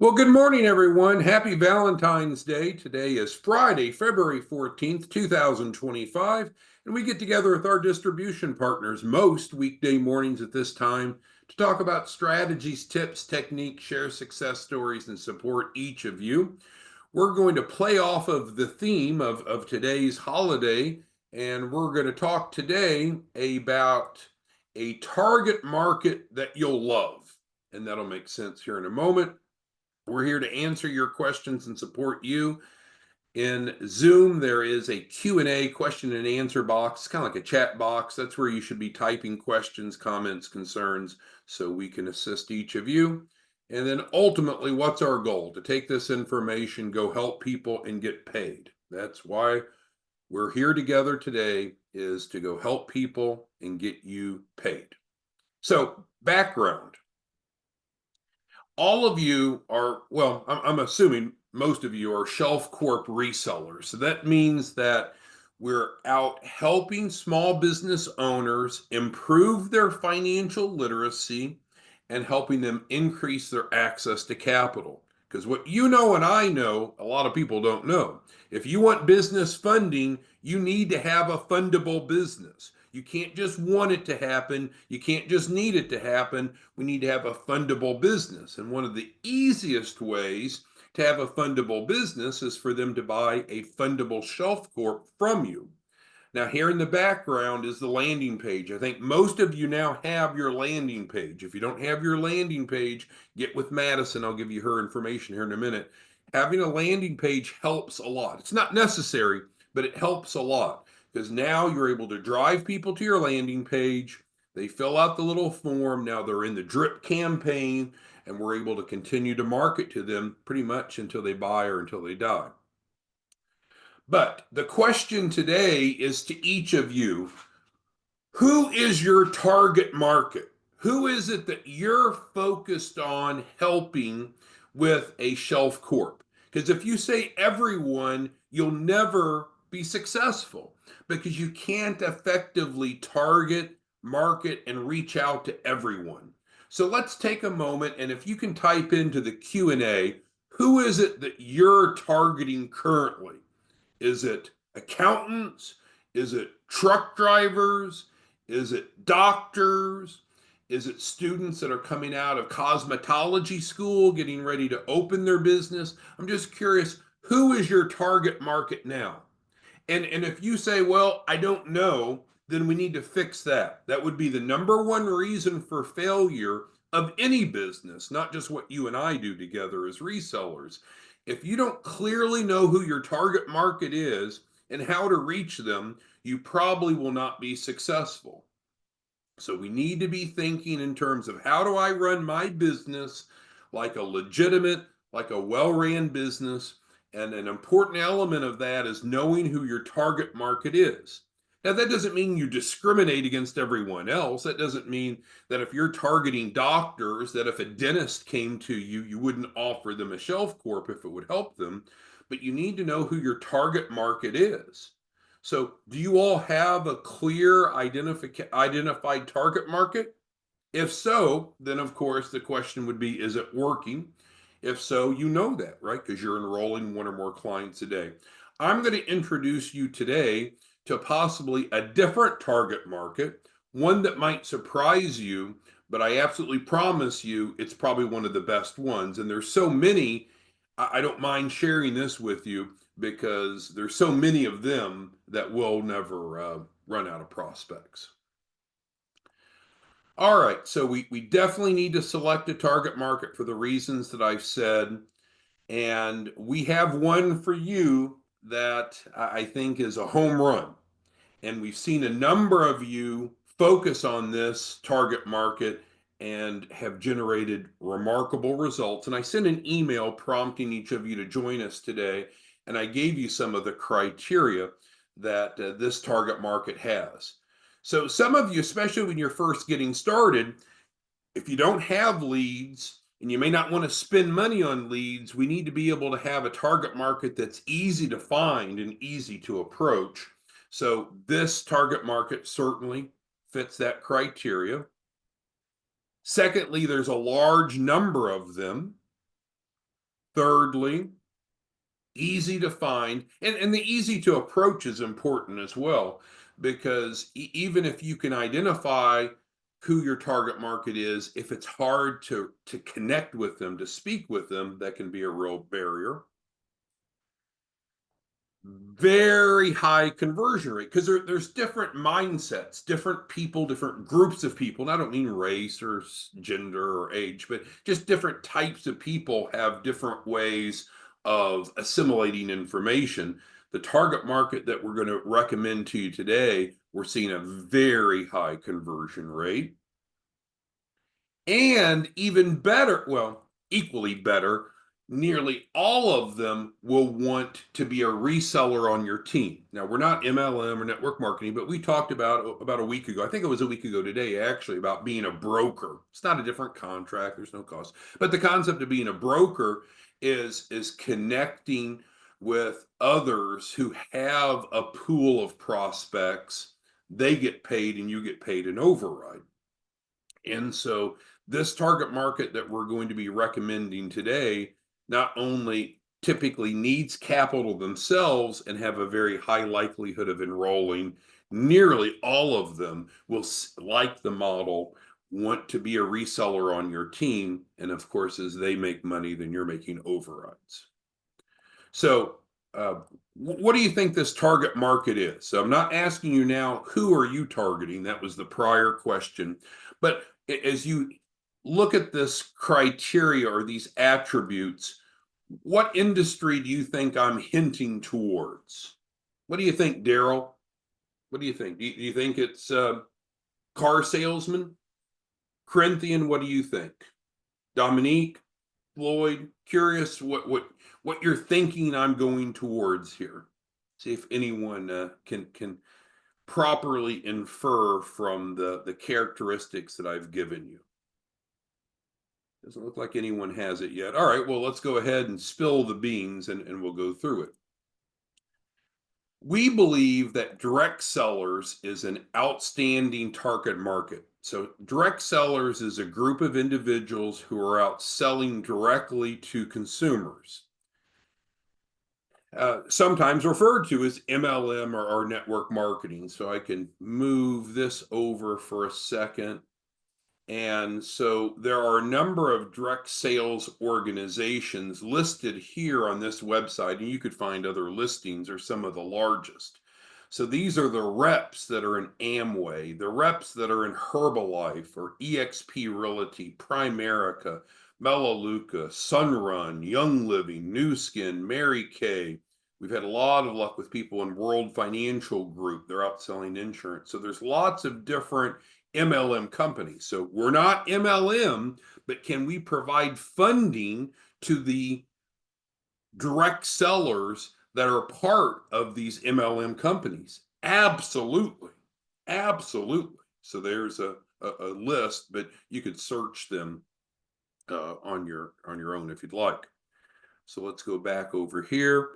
Well, good morning, everyone. Happy Valentine's Day. Today is Friday, February 14th, 2025, and we get together with our distribution partners most weekday mornings at this time to talk about strategies, tips, techniques, share success stories, and support each of you. We're going to play off of the theme of today's holiday, and we're going to talk today about a target market that you'll love. And that'll make sense here in a moment. We're here to answer your questions and support you. In Zoom, there is a Q&A, question and answer box. It's kind of like a chat box. That's where you should be typing questions, comments, concerns, so we can assist each of you. And then ultimately, what's our goal? To take this information, go help people, and get paid. That's why we're here together today, is to go help people and get you paid. So, background. All of you are, well, I'm assuming most of you are Shelf Corp resellers. So that means that we're out helping small business owners improve their financial literacy and helping them increase their access to capital. Because what you know and I know, a lot of people don't know. If you want business funding, you need to have a fundable business. You can't just want it to happen. You can't just need it to happen. We need to have a fundable business. And one of the easiest ways to have a fundable business is for them to buy a fundable shelf corp from you. Now, here in the background is the landing page. I think most of you now have your landing page. If you don't have your landing page, get with Madison. I'll give you her information here in a minute. Having a landing page helps a lot. It's not necessary, but it helps a lot because now you're able to drive people to your landing page. They fill out the little form. Now they're in the drip campaign, and we're able to continue to market to them pretty much until they buy or until they die. But the question today is to each of you: who is your target market? Who is it that you're focused on helping with a shelf corp? Because if you say everyone, you'll never be successful because you can't effectively target, market, and reach out to everyone. So let's take a moment, and if you can type into the Q&A, who is it that you're targeting currently? Is it accountants? Is it truck drivers? Is it doctors? Is it students that are coming out of cosmetology school, getting ready to open their business? I'm just curious, who is your target market now? And if you say, well, I don't know, then we need to fix that. That would be the number one reason for failure of any business, not just what you and I do together as resellers. If you don't clearly know who your target market is and how to reach them, you probably will not be successful. So we need to be thinking in terms of, how do I run my business like a legitimate, like a well-ran business? And an important element of that is knowing who your target market is. Now, that doesn't mean you discriminate against everyone else. That doesn't mean that if you're targeting doctors, that if a dentist came to you, you wouldn't offer them a shelf corp if it would help them. But you need to know who your target market is. So, do you all have a clear identified target market? If so, then of course the question would be, is it working? If so, you know that, right? Because you're enrolling one or more clients a day. I'm going to introduce you today to possibly a different target market, one that might surprise you, but I absolutely promise you it's probably one of the best ones. And there's so many, I don't mind sharing this with you because there's so many of them that will never run out of prospects. All right, so we definitely need to select a target market for the reasons that I've said. And we have one for you that I think is a home run. And we've seen a number of you focus on this target market and have generated remarkable results. And I sent an email prompting each of you to join us today. And I gave you some of the criteria that this target market has. So some of you, especially when you're first getting started, if you don't have leads and you may not want to spend money on leads, we need to be able to have a target market that's easy to find and easy to approach. So this target market certainly fits that criteria. Secondly, there's a large number of them. Thirdly, easy to find, and the easy to approach is important as well, because even if you can identify who your target market is, if it's hard to connect with them, to speak with them, that can be a real barrier. Very high conversion rate, because there's different mindsets, different people, different groups of people. And I don't mean race or gender or age, but just different types of people have different ways of assimilating information. The target market that we're going to recommend to you today, we're seeing a very high conversion rate. And even better, well, equally better, nearly all of them will want to be a reseller on your team. Now, we're not MLM or network marketing, but we talked about a week ago. I think it was a week ago today, actually, about being a broker. It's not a different contract, there's no cost. But the concept of being a broker is connecting with others who have a pool of prospects. They get paid and you get paid an override. And so this target market that we're going to be recommending today not only typically needs capital themselves and have a very high likelihood of enrolling, nearly all of them will, like the model, want to be a reseller on your team. And of course, as they make money, then you're making overrides. So, what do you think this target market is? So I'm not asking you now, who are you targeting? That was the prior question. But as you look at this criteria or these attributes, what industry do you think I'm hinting towards? What do you think, Daryl? What do you think? Do you think it's car salesman? Corinthian, what do you think? Dominique, Floyd, curious what you're thinking I'm going towards here. See if anyone can properly infer from the characteristics that I've given you. Doesn't look like anyone has it yet. All right, well, let's go ahead and spill the beans and we'll go through it. We believe that direct sellers is an outstanding target market. So, direct sellers is a group of individuals who are out selling directly to consumers, sometimes referred to as MLM or network marketing. So, I can move this over for a second. And so there are a number of direct sales organizations listed here on this website, and you could find other listings or some of the largest. So these are the reps that are in Amway, the reps that are in Herbalife or eXp Realty, Primerica, Melaleuca, Sunrun, Young Living, New Skin, Mary Kay. We've had a lot of luck with people in World Financial Group. They're out selling insurance. So there's lots of different MLM companies. So we're not MLM, but can we provide funding to the direct sellers that are part of these MLM companies? Absolutely. Absolutely. So there's a list, but you could search them on your own if you'd like. So let's go back over here.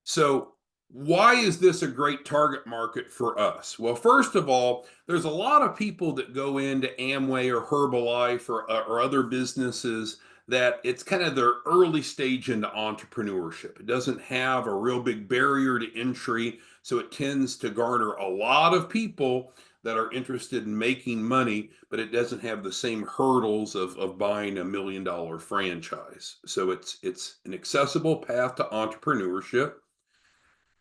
So why is this a great target market for us? Well, first of all, there's a lot of people that go into Amway or Herbalife or other businesses that it's kind of their early stage into entrepreneurship. It doesn't have a real big barrier to entry, so it tends to garner a lot of people that are interested in making money, but it doesn't have the same hurdles of buying $1 million franchise. So it's an accessible path to entrepreneurship.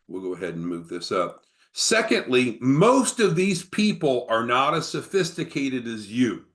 We'll go ahead and move this up. Secondly, most of these people are not as sophisticated as you.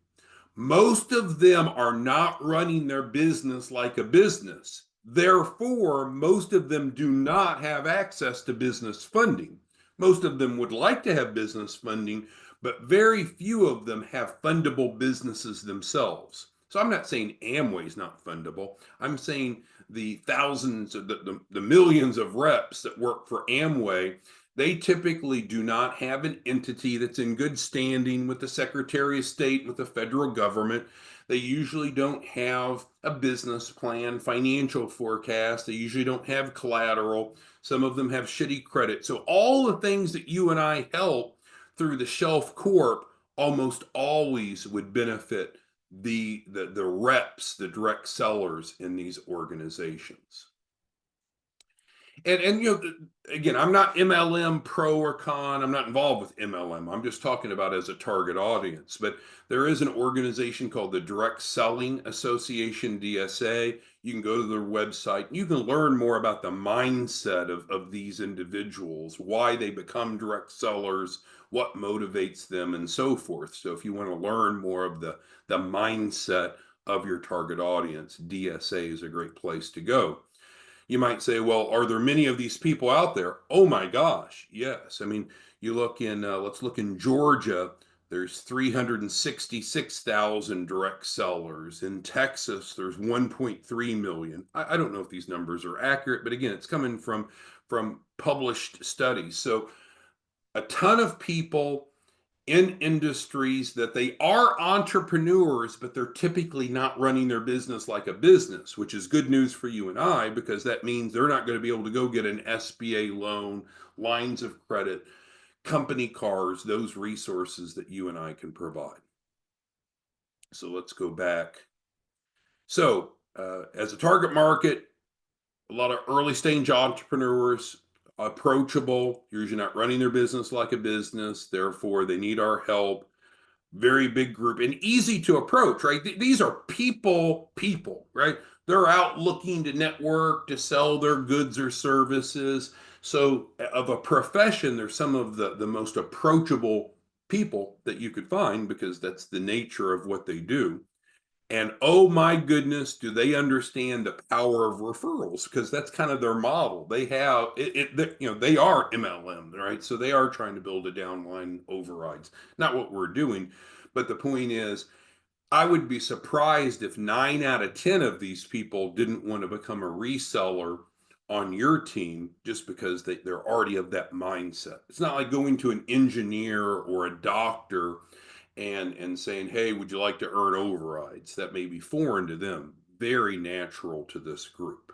Most of them are not running their business like a business. Therefore, most of them do not have access to business funding. Most of them would like to have business funding, but very few of them have fundable businesses themselves. So I'm not saying Amway is not fundable. I'm saying the thousands of the millions of reps that work for Amway, they typically do not have an entity that's in good standing with the Secretary of State, with the federal government. They usually don't have a business plan, financial forecast. They usually don't have collateral. Some of them have shitty credit. So all the things that you and I help through the Shelf Corp almost always would benefit the reps, the direct sellers in these organizations. And again, I'm not MLM pro or con. I'm not involved with MLM. I'm just talking about as a target audience. But there is an organization called the Direct Selling Association, DSA. You can go to their website. You can learn more about the mindset of these individuals, why they become direct sellers, what motivates them, and so forth. So if you want to learn more of the mindset of your target audience, DSA is a great place to go. You might say, well, are there many of these people out there? Oh my gosh, yes. I mean, you look in, let's look in Georgia, there's 366,000 direct sellers. In Texas, there's 1.3 million. I don't know if these numbers are accurate, but again, it's coming from published studies. So a ton of people in industries that they are entrepreneurs, but they're typically not running their business like a business, which is good news for you and I, because that means they're not going to be able to go get an SBA loan, lines of credit, company cars, those resources that you and I can provide. So let's go back. So as a target market, a lot of early stage entrepreneurs, approachable, usually not running their business like a business, therefore they need our help. Very big group and easy to approach, right? These are people, right? They're out looking to network, to sell their goods or services. So of a profession, they're some of the most approachable people that you could find, because that's the nature of what they do. And oh my goodness, do they understand the power of referrals? Because that's kind of their model. They have they are MLM, right? So they are trying to build a downline overrides. Not what we're doing, but the point is, I would be surprised if 9 out of 10 of these people didn't want to become a reseller on your team, just because they're already of that mindset. It's not like going to an engineer or a doctor and saying, hey, would you like to earn overrides? That may be foreign to them, very natural to this group.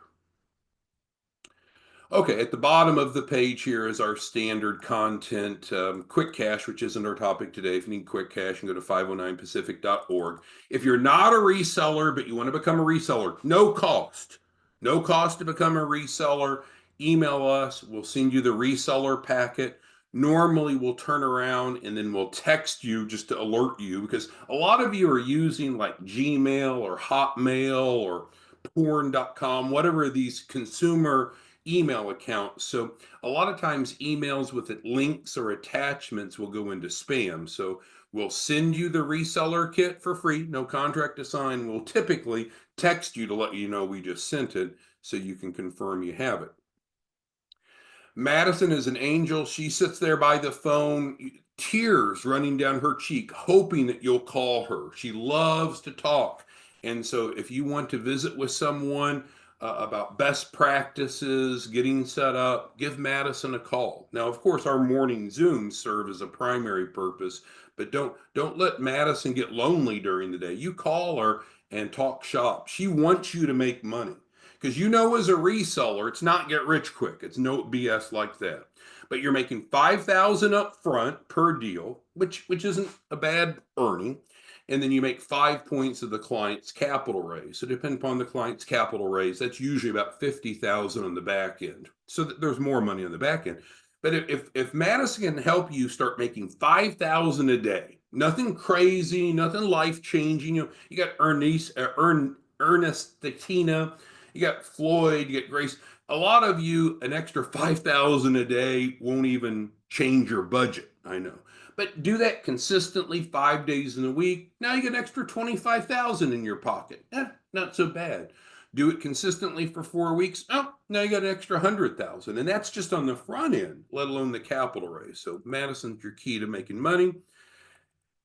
Okay, at the bottom of the page here is our standard content, QuickCash, which isn't our topic today. If you need QuickCash, you can go to 509pacific.org. If you're not a reseller, but you want to become a reseller, no cost. No cost to become a reseller. Email us. We'll send you the reseller packet. Normally, we'll turn around and then we'll text you just to alert you, because a lot of you are using like Gmail or Hotmail or porn.com, whatever these consumer email account. So a lot of times emails with links or attachments will go into spam. So we'll send you the reseller kit for free, no contract to sign. We'll typically text you to let you know we just sent it, so you can confirm you have it. Madison is an angel. She sits there by the phone, tears running down her cheek, hoping that you'll call her. She loves to talk. And so if you want to visit with someone about best practices, getting set up, give Madison a call. Now, of course, our morning Zooms serve as a primary purpose, but don't let Madison get lonely during the day. You call her and talk shop. She wants you to make money. Because as a reseller, it's not get rich quick. It's no BS like that. But you're making $5,000 up front per deal, which isn't a bad earning. And then you make 5 points of the client's capital raise. So depending upon the client's capital raise, that's usually about 50,000 on the back end. So there's more money on the back end. But if Madison can help you start making 5,000 a day, nothing crazy, nothing life changing. You got Ernestina, you got Floyd, you got Grace. A lot of you, an extra 5,000 a day won't even change your budget. I know. But do that consistently 5 days in a week. Now you get an extra 25,000 in your pocket. Not so bad. Do it consistently for 4 weeks. Oh, now you got an extra 100,000. And that's just on the front end, let alone the capital raise. So Madison's your key to making money.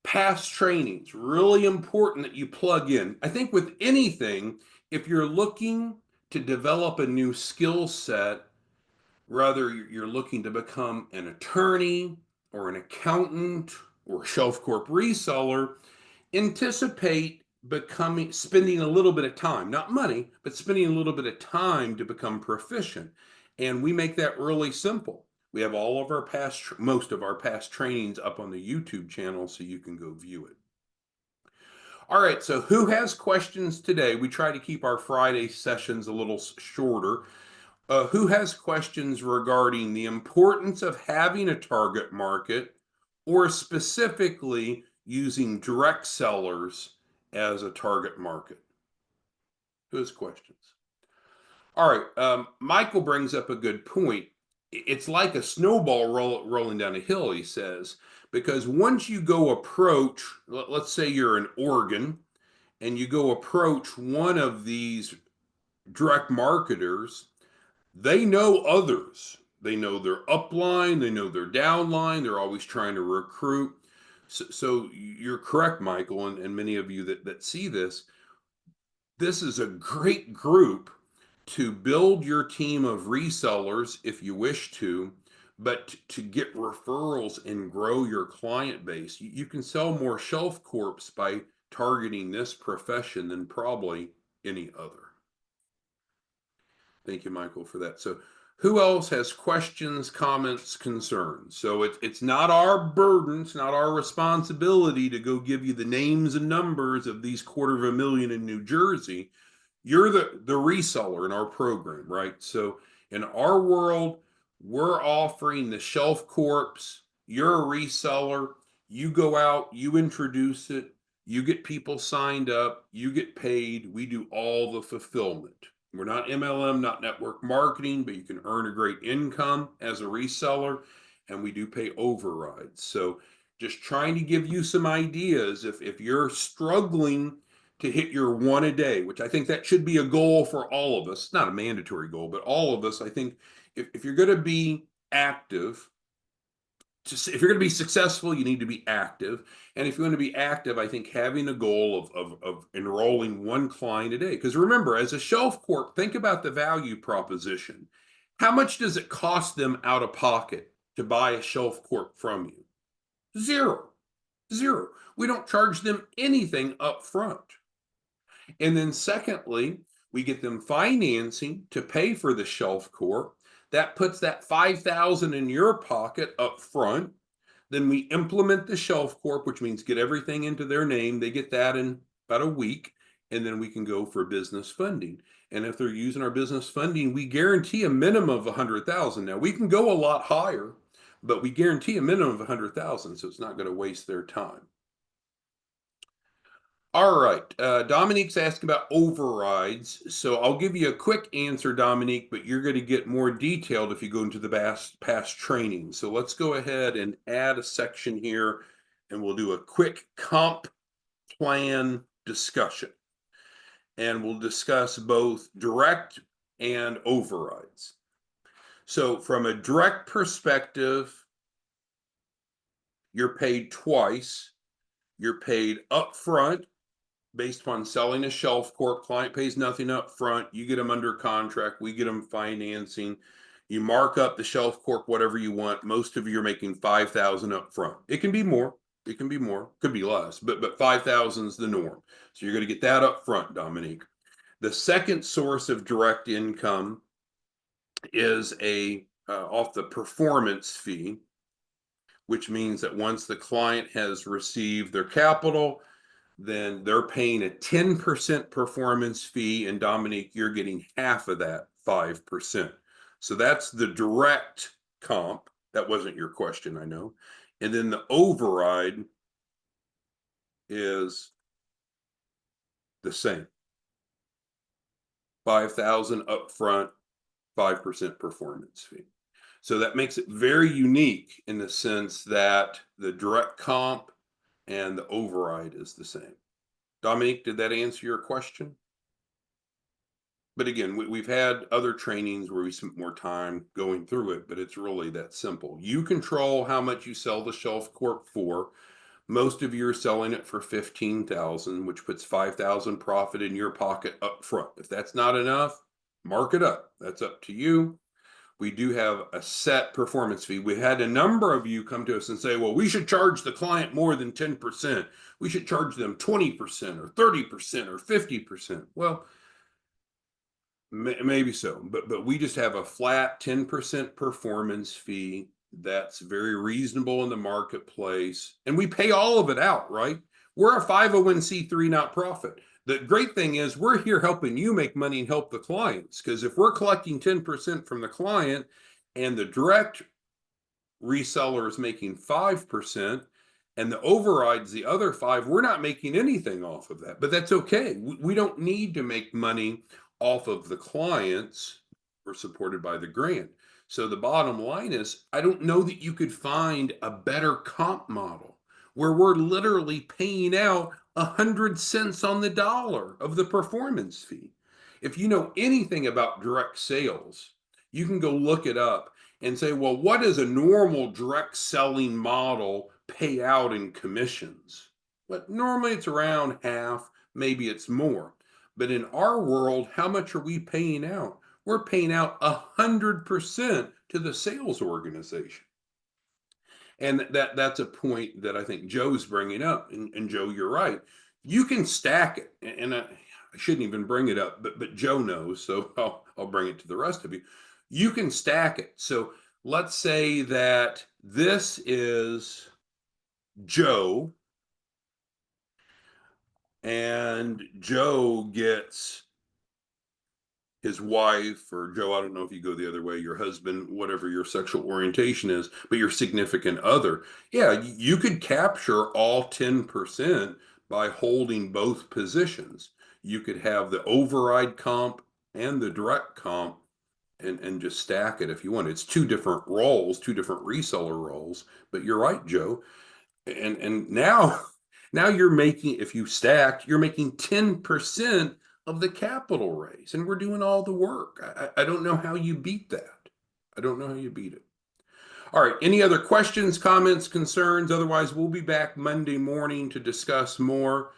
Past trainings, really important that you plug in. I think with anything, if you're looking to develop a new skill set, whether you're looking to become an attorney or an accountant or a shelf corp reseller, anticipate spending a little bit of time, not money, but spending a little bit of time to become proficient. And we make that really simple. We have all of our most of our past trainings up on the YouTube channel, so you can go view it. All right, so who has questions today? We try to keep our Friday sessions a little shorter. Who has questions regarding the importance of having a target market or specifically using direct sellers as a target market? Who has questions? All right, Michael brings up a good point. It's like a snowball rolling down a hill, he says, because once you go approach, let's say you're in Oregon, and you go approach one of these direct marketers, they know others. They know their upline, they know their downline, they're always trying to recruit. So you're correct, Michael, and many of you that see this. This is a great group to build your team of resellers if you wish to, but to get referrals and grow your client base. You can sell more shelf corps by targeting this profession than probably any other. Thank you, Michael, for that. So who else has questions, comments, concerns? So it's not our burden, it's not our responsibility to go give you the names and numbers of these 250,000 in New Jersey. You're the reseller in our program, right? So in our world, we're offering the shelf corps. You're a reseller. You go out, you introduce it, you get people signed up, you get paid. We do all the fulfillment. We're not MLM, not network marketing, but you can earn a great income as a reseller, and we do pay overrides. So just trying to give you some ideas. If you're struggling to hit your one a day, which I think that should be a goal for all of us, not a mandatory goal, but all of us, I think if you're going to be active, if you're going to be successful, you need to be active. And if you want to be active, I think having a goal of enrolling one client a day. Because remember, as a shelf corp, think about the value proposition. How much does it cost them out of pocket to buy a shelf corp from you? Zero. Zero. We don't charge them anything up front. And then secondly, we get them financing to pay for the shelf corp. That puts that 5,000 in your pocket up front. Then we implement the shelf corp, which means get everything into their name. They get that in about a week, and then we can go for business funding. And if they're using our business funding, we guarantee a minimum of 100,000. Now we can go a lot higher, but we guarantee a minimum of 100,000, so it's not going to waste their time. All right. Dominique's asking about overrides. So I'll give you a quick answer, Dominique, but you're going to get more detailed if you go into the past training. So let's go ahead and add a section here, and we'll do a quick comp plan discussion. And we'll discuss both direct and overrides. So from a direct perspective, you're paid twice. You're paid upfront based upon selling a shelf corp. Client pays nothing up front. You get them under contract. We get them financing. You mark up the shelf corp whatever you want. Most of you are making 5,000 up front. It can be more. It can be more. Could be less. But 5,000 is the norm. So you're going to get that up front, Dominique. The second source of direct income is off the performance fee, which means that once the client has received their capital, then they're paying a 10% performance fee, and Dominique, you're getting half of that, 5%. So that's the direct comp. That wasn't your question, I know. And then the override is the same. 5,000 upfront, 5% performance fee. So that makes it very unique in the sense that the direct comp and the override is the same. Dominique, did that answer your question? But again, we've had other trainings where we spent more time going through it, but it's really that simple. You control how much you sell the shelf corp for. Most of you are selling it for 15,000, which puts 5,000 profit in your pocket up front. If that's not enough, mark it up. That's up to you. We do have a set performance fee. We had a number of you come to us and say, well, we should charge the client more than 10%. We should charge them 20% or 30% or 50%. Well, maybe so, but we just have a flat 10% performance fee that's very reasonable in the marketplace, and we pay all of it out, right? We're a 501c3 not profit. The great thing is we're here helping you make money and help the clients. Because if we're collecting 10% from the client and the direct reseller is making 5% and the override's the other 5, we're not making anything off of that. But that's okay. We don't need to make money off of the clients. We're supported by the grant. So the bottom line is, I don't know that you could find a better comp model where we're literally paying out 100 cents on the dollar of the performance fee. If you know anything about direct sales, you can go look it up and say, well, what does a normal direct selling model pay out in commissions? But normally it's around half, maybe it's more. But in our world, how much are we paying out? We're paying out 100% to the sales organization. And that's a point that I think Joe's bringing up. And Joe, you're right. You can stack it. And I shouldn't even bring it up, but Joe knows, so I'll bring it to the rest of you. You can stack it. So let's say that this is Joe, and Joe gets his wife, or Joe, I don't know if you go the other way, your husband, whatever your sexual orientation is, but your significant other. Yeah, you could capture all 10% by holding both positions. You could have the override comp and the direct comp and just stack it if you want. It's two different roles, two different reseller roles, but you're right, Joe. And now you're making, if you stacked, you're making 10% of the capital raise, and we're doing all the work. I don't know how you beat that. I don't know how you beat it. All right, any other questions, comments, concerns? Otherwise, we'll be back Monday morning to discuss more.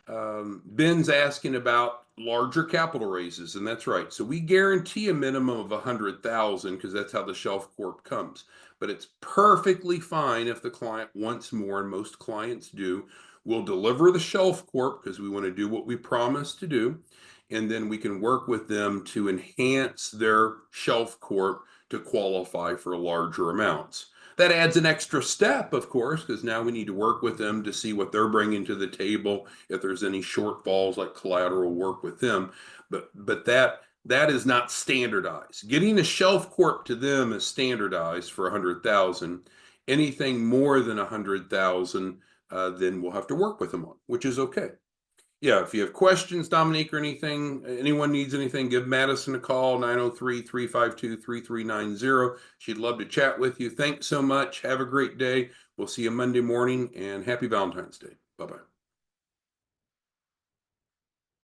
Ben's asking about larger capital raises, and that's right. So we guarantee a minimum of 100,000 because that's how the shelf corp comes. But it's perfectly fine if the client wants more, and most clients do. We'll deliver the shelf corp because we want to do what we promised to do, and then we can work with them to enhance their shelf corp to qualify for larger amounts. That adds an extra step, of course, because now we need to work with them to see what they're bringing to the table. If there's any shortfalls like collateral, work with them. But that is not standardized. Getting a shelf corp to them is standardized for 100,000. Anything more than 100,000, then we'll have to work with them on, which is okay. Yeah, if you have questions, Dominique, or anything, anyone needs anything, give Madison a call, 903-352-3390. She'd love to chat with you. Thanks so much. Have a great day. We'll see you Monday morning, and happy Valentine's Day. Bye-bye.